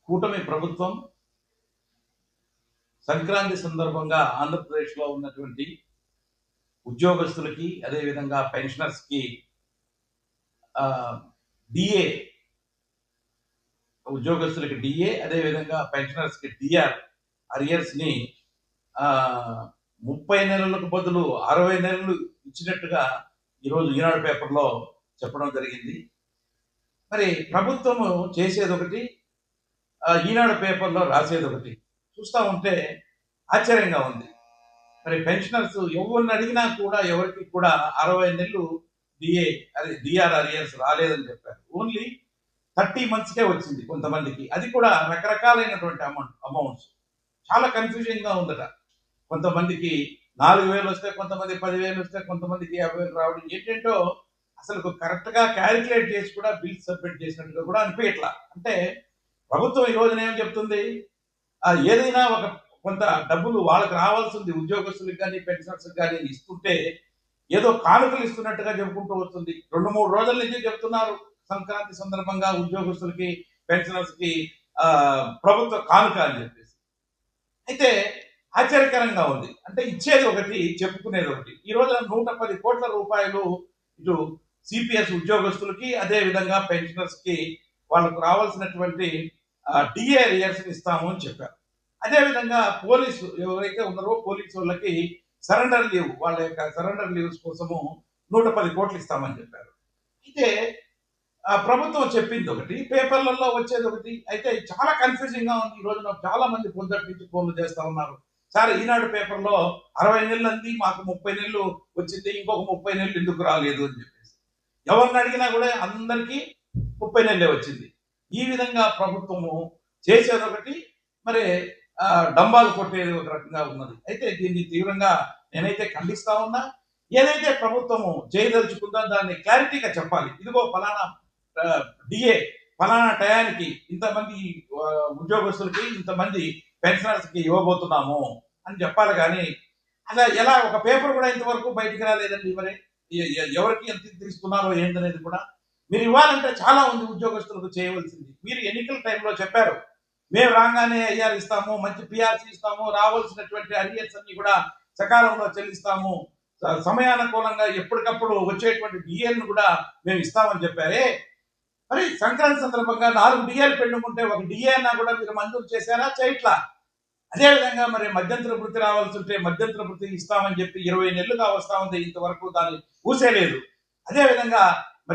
కూటమి ప్రభుత్వం సంక్రాంతి సందర్భంగా ఆంధ్రప్రదేశ్లో ఉన్నటువంటి ఉద్యోగస్తులకి అదేవిధంగా పెన్షనర్స్కి డిఏ ఉద్యోగస్తులకి డిఏ అదేవిధంగా పెన్షనర్స్కి డిఆర్ అరియర్స్ని 30 నెలలకు బదులు 60 నెలలు ఇచ్చినట్టుగా ఈరోజు ఈనాడు పేపర్లో చెప్పడం జరిగింది. మరి ప్రభుత్వము చేసేది ఒకటి, ఈనాడు పేపర్లో రాసేది ఒకటి చూస్తూ ఉంటే ఆశ్చర్యంగా ఉంది. మరి పెన్షనర్స్ ఎవరిని అడిగినా కూడా ఎవరికి కూడా 60 నెలలు డిఆర్ అరియర్స్ రాలేదని చెప్పారు. ఓన్లీ 30 monthsకే వచ్చింది కొంతమందికి. అది కూడా రకరకాలైనటువంటి అమౌంట్స్. చాలా కన్ఫ్యూజింగ్గా ఉందట. కొంతమందికి 4,000 వస్తే, కొంతమంది 10,000 వస్తే, కొంతమందికి 50,000 రావడం ఏంటంటో అసలు కరెక్ట్గా క్యాలిక్యులేట్ చేసి కూడా బిల్ సబ్మిట్ చేసినట్టుగా కూడా అనిపించట్లా. అంటే ప్రభుత్వం ఈ రోజున ఏం చెప్తుంది, ఏదైనా ఒక కొంత డబ్బులు వాళ్ళకి రావాల్సింది ఉద్యోగస్తులకు కానీ పెన్షనర్స్కి కానీ ఇస్తుంటే ఏదో కానుకలు ఇస్తున్నట్టుగా చెప్పుకుంటూ వస్తుంది. 2-3 రోజుల నుంచి చెప్తున్నారు సంక్రాంతి సందర్భంగా ఉద్యోగస్తులకి పెన్షనర్స్కి ప్రభుత్వ కానుక అని చెప్పేసి. అయితే ఆశ్చర్యకరంగా ఉంది. అంటే ఇచ్చేది ఒకటి, చెప్పుకునేది ఒకటి. ఈ రోజున 110 కోట్ల రూపాయలు ఇటు సిపిఎస్ ఉద్యోగస్తులకి అదే విధంగా పెన్షనర్స్కి వాళ్ళకు రావాల్సినటువంటి డిఏ అరియర్స్ ఇస్తాము అని చెప్పారు. అదేవిధంగా పోలీసు ఎవరైతే ఉన్నారో పోలీసు వాళ్ళకి సరెండర్ లీవ్, వాళ్ళ యొక్క సరెండర్ లీవ్స్ కోసము 110 కోట్లు ఇస్తామని చెప్పారు. అయితే ప్రభుత్వం చెప్పింది ఒకటి, పేపర్లలో వచ్చేది ఒకటి. అయితే చాలా కన్ఫ్యూజింగ్ గా ఉంది. ఈ రోజున చాలా మంది పొద్దుటి నుంచి ఫోన్లు చేస్తా ఉన్నారు. సార్ ఈనాడు పేపర్లో 60 నెలలు అంది, మాకు 30 నెలలు వచ్చింది, ఇంకొక 30 నెలలు ఎందుకు రాలేదు అని చెప్పేసి ఎవరిని అడిగినా కూడా అందరికీ 30 నెలలే వచ్చింది. ఈ విధంగా ప్రభుత్వము చేసేది ఒకటి, మరి డంబాలు కొట్టేది ఒక రకంగా ఉన్నది. అయితే దీన్ని తీవ్రంగా నేనైతే ఖండిస్తా ఉన్నా. ఏదైతే ప్రభుత్వము చేయదలుచుకుందో దాన్ని క్లారిటీగా చెప్పాలి. ఇదిగో ఫలానా డిఏ ఫలానా టయానికి ఇంతమంది ఉద్యోగస్తులకి ఇంతమంది పెన్షనర్స్కి ఇవ్వబోతున్నాము అని చెప్పాలి. కానీ అలా ఎలా ఒక పేపర్ కూడా ఇంతవరకు బయటికి రాలేదండి. మరి ఎవరికి ఎంత తీస్తున్నారో ఏందనేది కూడా మీరు ఇవ్వాలంటే చాలా ఉంది ఉద్యోగస్తులకు చేయవలసింది. మీరు ఎన్నికల టైంలో చెప్పారు, మేము రాగానే ఐఆర్ ఇస్తాము, మంచి పిఆర్సీ ఇస్తాము, రావాల్సినటువంటి అరియర్స్ అన్ని కూడా సకాలంలో చెల్లిస్తాము, సమయానుకూలంగా ఎప్పటికప్పుడు వచ్చేటువంటి డిఏలను కూడా మేము ఇస్తామని చెప్పారే. మరి సంక్రాంతి సందర్భంగా 4 డిఏలు పెండుకుంటే ఒక డిఏ అన్నా కూడా మీరు మంజూరు చేశారా? చేయట్లా. అదేవిధంగా మరి మధ్యంతర వృత్తి రావాల్సి ఉంటే మధ్యంతర వృత్తి ఇస్తామని చెప్పి 20 నెలలుగా వస్తా ఉంది, ఇంతవరకు దాన్ని ఊసేలేదు. అదేవిధంగా